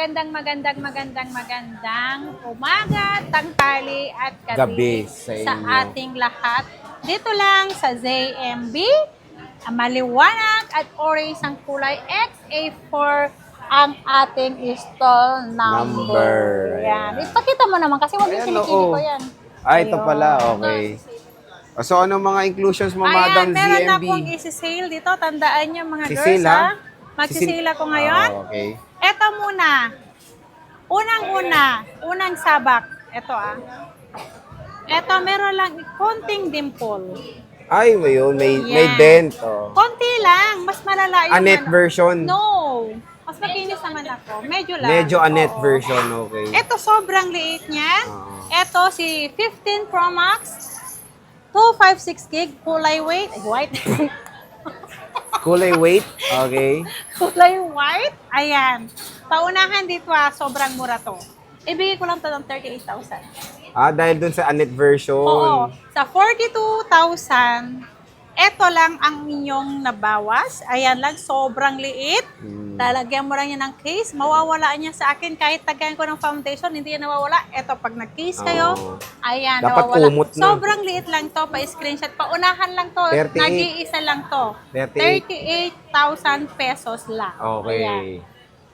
magandang umaga, tanghali at gabi sa ating lahat. Dito lang sa ZMB, maliwanag at orange ang kulay XA4 ang ating stall number. Yan. Ipakita mo naman kasi wag yung kinikili ko yan. Ito pala, okay. So, ano mga inclusions mo, Madam ZMB? Meron akong isi-sale dito. Tandaan nyo mga girls, Sisale, ha? Magsisale ako ngayon. Okay. Ito muna. Unang sabak. Ito Ito, meron lang konting dimple. Ay, may dent. Konti lang. Mas malala yung... Annette version? No. Mas makinis naman ako. Medyo lang. Medyo Annette version, okay. Ito, sobrang liit niya. Ito, si 15 Pro Max. 256 gig, kulay white. Kulay weight, okay. Kulay white. Ayan. Paunahan dito sobrang mura to. Ibigay ko lang to ng 38,000. Dahil dun sa Annette version. Oo. Sa 42,000, eto lang ang inyong nabawas. Ayan lang, sobrang liit. Lalagyan mo lang yan ng case. Mawawala niya sa akin kahit tagayan ko ng foundation, hindi yan nawawala. Eto, pag nag-case kayo, ayan, dapat nawawala. kumot na. Sobrang liit lang to, pa-screenshot. Paunahan lang to, 38. nag-iisa lang to. 38,000 pesos lang. Okay. Ayan.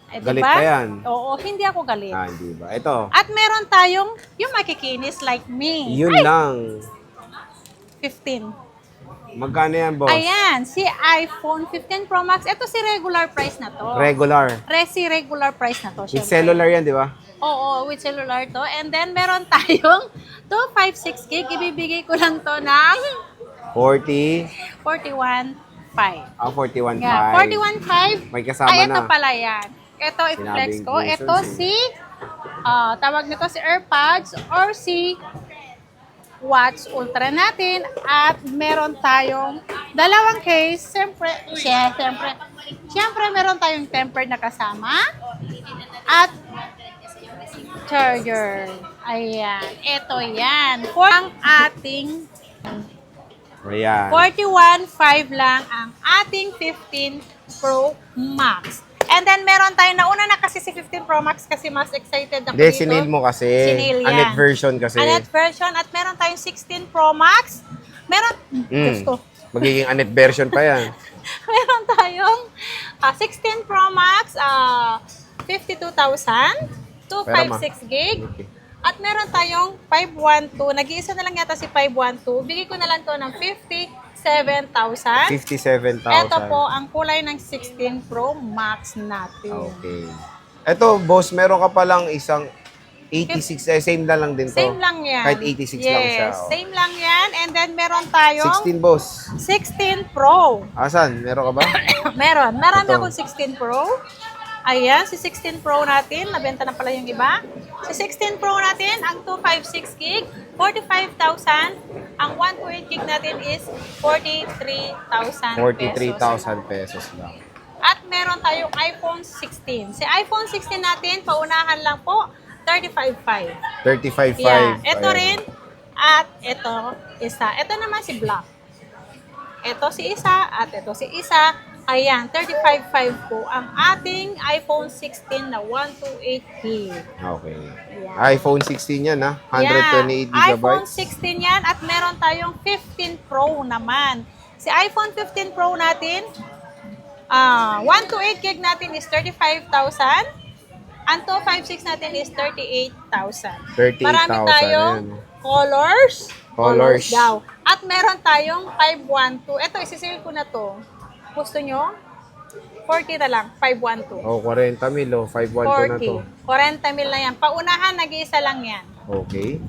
Galit diba? pa yan. Oo, hindi ako galit. Hindi ba? Ito. At meron tayong yung makikinis like me. Yun lang. 15. Magkano yan, boss? Ayan, si iPhone 15 Pro Max. Ito si regular price na to. Regular. Regular price na to. With Syempre. cellular yan, di ba? Oo, with cellular to. And then, meron tayong 256 gig. Ibibigay ko lang to ng 41.5. 41.5. Yeah, 41.5. May kasama Ay, ito na. pala yan. Ito, i-flex Sinabing ko. Wilson, Ito si, tawag nito si AirPods or si Watch Ultra natin. At meron tayong dalawang case. Siyempre, meron tayong tempered na kasama. At charger. Ayan. Ito yan. For ang ating Ayan. 41.5 lang ang ating 15 Pro Max. And then meron tayo, nauna na kasi si 15 Pro Max kasi mas excited ako Hindi, dito. sinil mo kasi. Sinil yan. Annette version kasi. Annette version. At meron tayong 16 Pro Max. Meron, gusto. Magiging Annette version pa yan. Meron tayong 16 Pro Max, 52,000, 256 gig. Okay. At meron tayong 512. Nag-iisa na lang yata si 512. Bigay ko na lang to ng 57,000. 57,000. Ito po ang kulay ng 16 Pro Max natin. Okay. Ito, boss, meron ka palang isang 86, same na lang din to. Same lang yan. Kahit 86 lang siya. Yes, same lang yan. And then meron tayong 16, boss. 16 Pro. Asan? Meron ka ba? Meron. Marami Ito. akong 16 Pro. Ayan, si 16 Pro natin. Nabenta na pala yung iba. Si 16 Pro natin, ang 256 gig, 45,000. Ang 128 gig natin is 43,000 43,000 pesos lang. At meron tayong iPhone 16. Si iPhone 16 natin, paunahan lang po, 35,500. 35,500. Yeah. Ito Ayan. rin. At ito, isa. Ito naman si Black. Ito si isa at ito si isa. Ayan, 35,500 po ang ating iPhone 16 na 128 gig. Okay. Ayan. iPhone 16 yan, ha? 128 Yan. iPhone gigabytes. 16 yan at meron tayong 15 Pro naman. Si iPhone 15 Pro natin, 128 gig natin is 35,000. Ang 256 natin is 38,000. 38,000. Marami tayong colors. Colors. Daw. At meron tayong 512. Ito, isisale ko na to. Gusto nyo? 40 na lang. 512. 40 mil, 512 na to. 40 mil na yan. Paunahan, nag-iisa lang yan. Okay.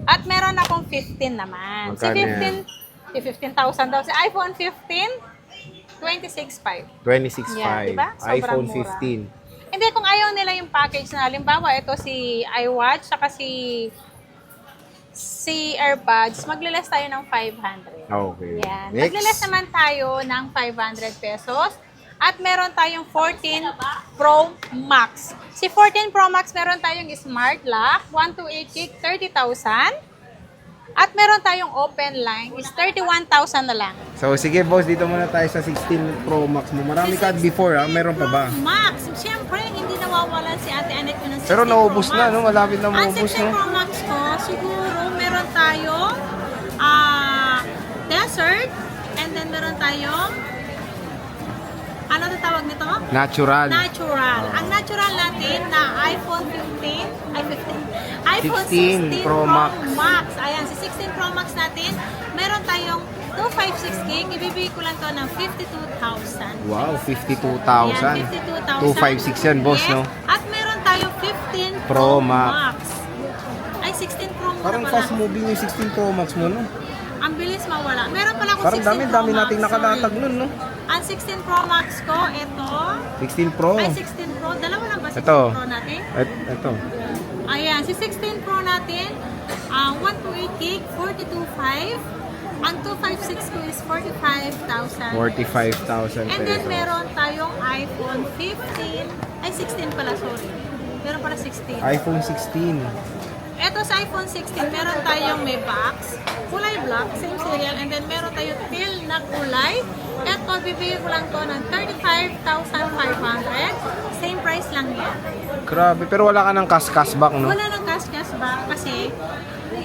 At meron akong 15 naman. Magkano Si 15,000 daw. Si iPhone 15, 26,500. 26.5. Yan, diba? Sobrang iPhone mura. 15. Hindi, kung ayaw nila yung package na, halimbawa, ito si iWatch, saka si AirPods, magle-less tayo ng 500. Okay. Yan. Next. Magle-less naman tayo ng 500 pesos. At meron tayong 14 Pro Max. Si 14 Pro Max, meron tayong Smart Lock, 128 gig, 30,000. At meron tayong open line, is 31,000 na lang. So, sige boss, dito muna tayo sa 16 Pro Max mo. Marami ka before, ha? Meron pa ba? Max, siyempre, hindi na mawawalan si Ate Anet ko ng 16 Pero naubos Pro na, Max. no? Malapit na Ang maubos, 16 no? Pro Max ko, siguro meron tayong desert, and then meron tayong ano na tawag nito? Natural. Natural. Ang natural natin na iPhone 15, ay 15, iPhone 16 16 Pro Max. Ayan, si 16 Pro Max natin, meron tayong 256 gig, ibibigay ko lang to ng 52,000. Wow, 52,000. Ayan, 52,000. 256 yan, boss, Yes. no? At meron tayong 15 Pro Pro Max. Max. Ay, 16 Pro muna Parang pala. fast moving yung 16 Pro Max mo, no? Ang bilis mawala. Meron pala ako Parang 16 Pro dami Max. nating nakalatag sorry. nun, no? Ang 16 Pro Max ko, ito. 16 Pro. Ay, 16 Pro. Dalawa lang ba 16 Ito. Pro natin? Ito. Ayan, si 16 Pro natin, 128 gig, 42.5. Ang 256 ko is 45,000. 45,000 And then pesos. meron tayong iPhone 15. Ay, 16 pala, sorry. Meron pala 16. iPhone 16. Ito sa iPhone 16, meron tayong may box, kulay black, same serial, and then meron tayong teal na kulay. Ito, bibigyan ko lang to ng 35,500. Same price lang yan. Grabe, pero wala ka ng cashback, no? Wala nang cash ba kasi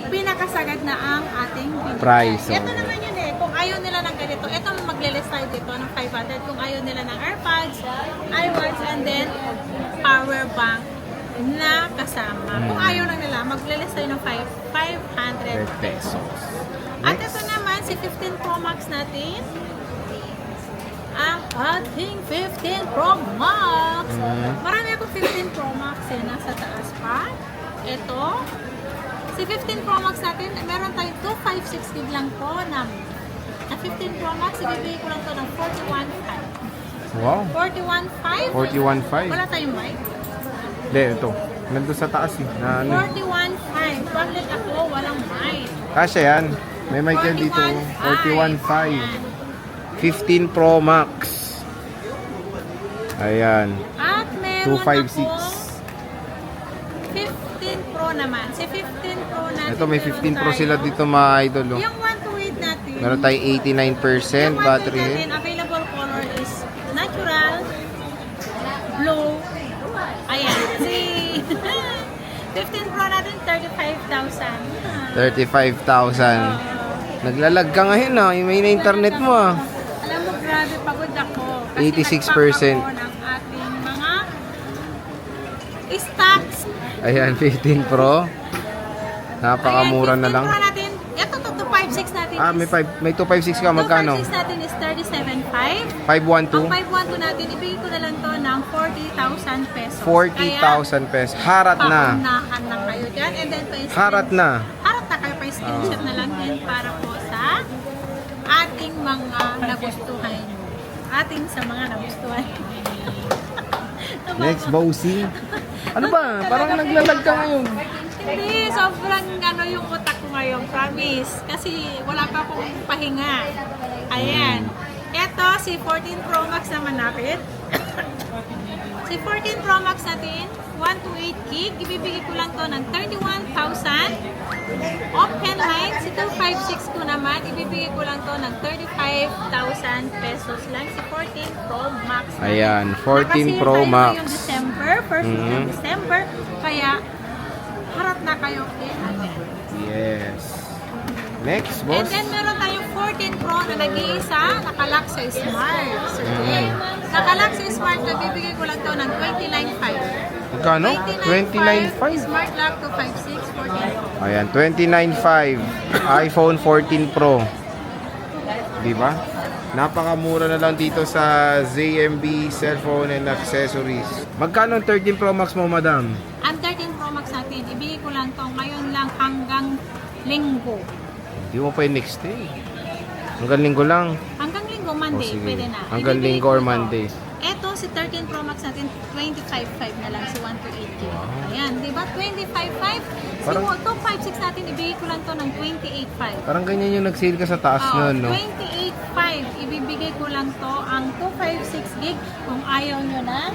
pinakasagad na ang ating binigay. Price, Ito oh. naman yun eh. Kung ayaw nila ng ganito, ito magle-list tayo dito ng 500. Kung ayaw nila ng AirPods, iWatch, and then power bank na kasama. Kung ayaw lang nila, magle-list tayo ng 500 pesos. At ito naman, si 15 Pro Max natin. Ang ating 15 Pro Max. Marami ako 15 Pro Max eh. Nasa taas pa. Ito. Si 15 Pro Max natin, meron tayong 256 gig lang po na 15 Pro Max, ibibigay ko lang to ng 41.5. Wow. 41.5? 41.5. Wala tayong mic. Hindi, ito. Nandun sa taas, eh. Na, ano. 41.5. Tablet ako, walang mic. Kasya yan. May mic yan dito. 41.5. Ayan. 15 Pro Max. Ayan. At meron 256. ako 15 Pro naman. Si 15 Pro natin. Ito, may 15 Pro sila dito, mga idol. Oh. Yung 128 natin. Meron tayong 89% battery Yung health. natin, available color is natural, blue. Ayan. Si 15 Pro natin, 35,000. 35,000. Naglalag ka ngayon, ah. May na internet mo, ah. Alam mo, grabe, pagod ako. 86%. Nagpack ako ng ating mga stocks. Ayan, 15 Pro. Napakamura Ayan, na 15 lang. Pro natin. Ito, 256 natin. Ah, may 256 ka. Magkano? 256 natin is 37.5. 512? Ang 512 natin, ibigay ko na lang to ng 40,000 pesos. 40,000 pesos. Harat na. Paunahan na kayo dyan. And then, Harat na. Harat na kayo. Pa-screenshot na lang din para po sa ating mga nagustuhan. Ating sa mga nagustuhan. Next, bossy. Ano ba? Parang naglalag ka ngayon. Hindi, sobrang ano yung utak ko ngayon, promise. Kasi wala pa akong pahinga. Ayan. Ito, si 14 Pro Max naman natin. Si 14 Pro Max natin, 128 gig. Ibibigay ko lang to ng 31,000. Open line, si 256 ko naman, ibibigay ko lang to ng 35,000 pesos lang. Si 14 Pro Max natin. Ayan, 14 Pro Nakasale tayo Max. ngayong December, first week ng December. Kaya, harap na kayo kay agad. Yes. Next, And boss. then meron tayong 14 Pro na nag-iisa, nakalock sa Smart. So, nakalock sa Smart, nabibigay ko lang to ng 29.5. Magkano? 29.5. Smart lock 256, 14 Pro. Ayan, 29.5. iPhone 14 Pro. Diba? Napakamura na lang dito sa ZMB Cellphone and Accessories. Magkano ang 13 Pro Max mo, madam? Ang 13 Pro Max natin, ibigay ko lang to ngayon lang hanggang linggo. Hindi mo pa yung next day. Hanggang linggo lang. Hanggang linggo, O Monday, sige. pwede na. Hanggang Ibibigay linggo ko or to. Monday. Eto, si 13 Pro Max natin, 25.5 na lang, si 128 gig. Ayan, di ba? 25.5. Si Parang- 256 natin, ibigay ko lang to ng 28.5. Parang ganyan yung nag-sale ka sa taas nun, no? 28.5. Ibibigay ko lang to ang 256 gig kung ayaw nyo na.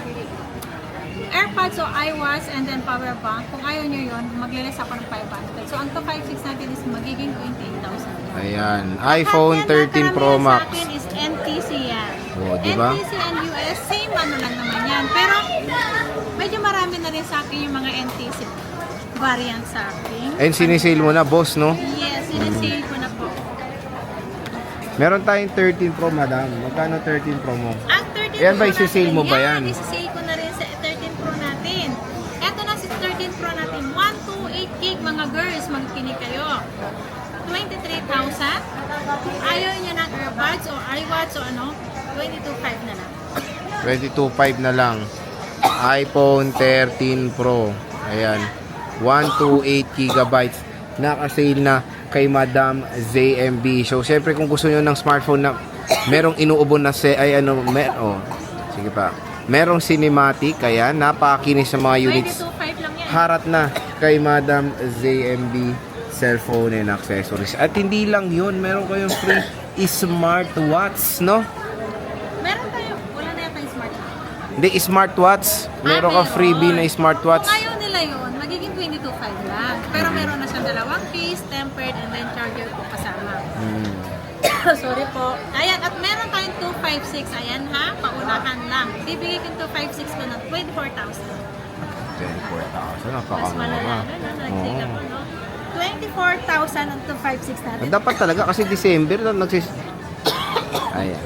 AirPods o iWatch and then power bank. Kung ayaw nyo yun, maglilis ako ng 500. So, ang 256 natin is magiging 28,000. Ayan, iPhone At yan, 13 Pro karamihan Max. sa akin is NTC yan. O, diba? NTC and US, same ano lang naman yan. Pero, medyo marami rin sa akin yung mga NTC variant sa akin. And sinisale mo na, boss, no? Yes, sinisale ko na po. Meron tayong 13 Pro, madam. Magkano 13 Pro mo? Ang 13 Yan ba, Pro isisale mo ba yan? Isisale ko na rin sa 13 Pro natin. Eto na si 13 Pro natin. 128 gig mga girls, magkinig kayo. 23,000. Ayaw nyo ng earbuds o iWatch o ano, 22,500 na lang. 22.5 na lang. iPhone 13 Pro. Ayan. 128 gigabytes. Naka-sale na kay Madam ZMB. So, syempre kung gusto niyo ng smartphone na merong inuubon na sige pa. Merong cinematic, kaya napakakinis sa mga units. 22,500 lang yan. Harat na kay Madam ZMB cellphone and accessories. At hindi lang yun, meron kayong free smartwatch, no? Meron tayo. Wala na yata yung smart. Hindi, smartwatch. Meron ka freebie na smartwatch. Kung ayaw nila yun, magiging 22,500 lang. Pero meron na siyang dalawang case, tempered, and then charger po kasama. Sorry po. Ayan, at meron tayong 256. Ayan ha, paunahan lang. Bibigay ko 256 ko ng 24,000. 24,000. Mas malala na, nagsiga po, no? 24,000 ang 256 natin. Dapat talaga kasi December na Ayan.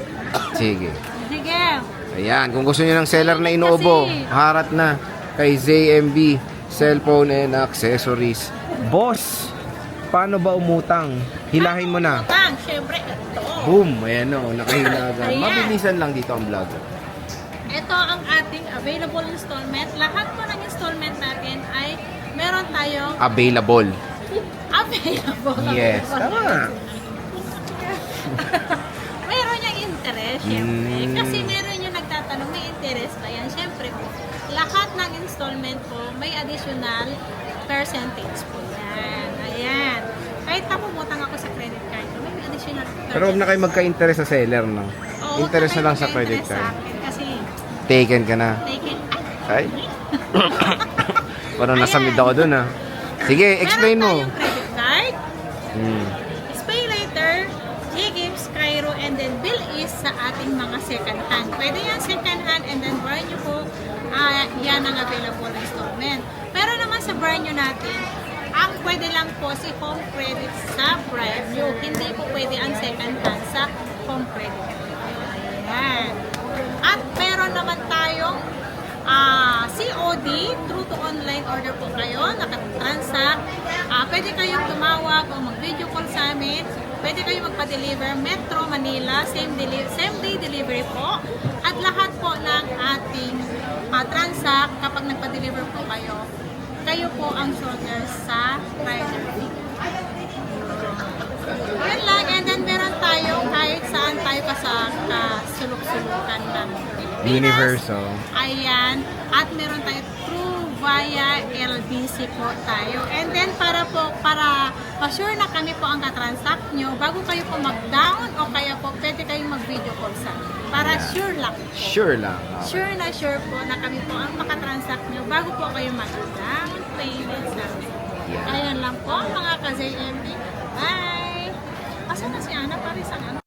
Sige. Sige. Ayan, kung gusto niyo ng seller na inuubo, Kasi- harat na kay ZMB Cellphone and Accessories. Boss, paano ba umutang? Hilahin mo na. Utang, syempre, ito. Boom! Ayan o, nakahilagan. Ayan. Mabilisan lang dito ang vlog. Ito ang ating available installment. Lahat po ng installment natin ay meron tayong Available. available. Yes, tama. Meron yung interest, syempre. Mm. Kasi meron yung nagtatanong, may interest ba yan? Syempre po, lahat ng installment po, may additional percentage po yan. Ayan. Kahit napumutang ako sa credit card, may additional percentage. Pero huwag na kayo magka-interest sa seller, no? Oo, Interest na lang sa magka-interest credit sa card. akin kasi Taken ka na. take it. Ay. Parang nasamid ako dun, ha? Sige, explain mo. Meron tayong credit card, Hmm. Pay Later, G-Games, Cairo, and then Bill is sa ating mga second hand. Pwede yan second hand and then brand new po, yan ang available installment. Pero naman sa brand new natin, ang pwede lang po si home credit sa brand new. Hindi po pwede ang second hand sa home credit. Ayan. At meron naman tayong COD, true to online order po kayo, nakatransact. Pwede kayong tumawag o mag-video call sa amin. Pwede kayong magpa-deliver Metro Manila, same day delivery po. At lahat po ng ating transact, kapag nagpa-deliver po kayo, kayo po ang shoulder sa rider fee. Yan lang, and then meron tayo kahit saan tayo kasulok-sulukan ng Pilipinas. Universo. Ayan. At meron tayo through via LBC po tayo. And then para pa-sure na kami po ang katransact nyo, bago kayo po mag-down o kaya po pwede kayong mag-video call sa amin. Para sure lang po. Sure lang. Sure po na kami po ang makatransact nyo bago po kayo mag-down payment sa amin. Yeah. Ayan lang po mga ka-ZMB. Bye! Asa na si Ana? Paris ang ano?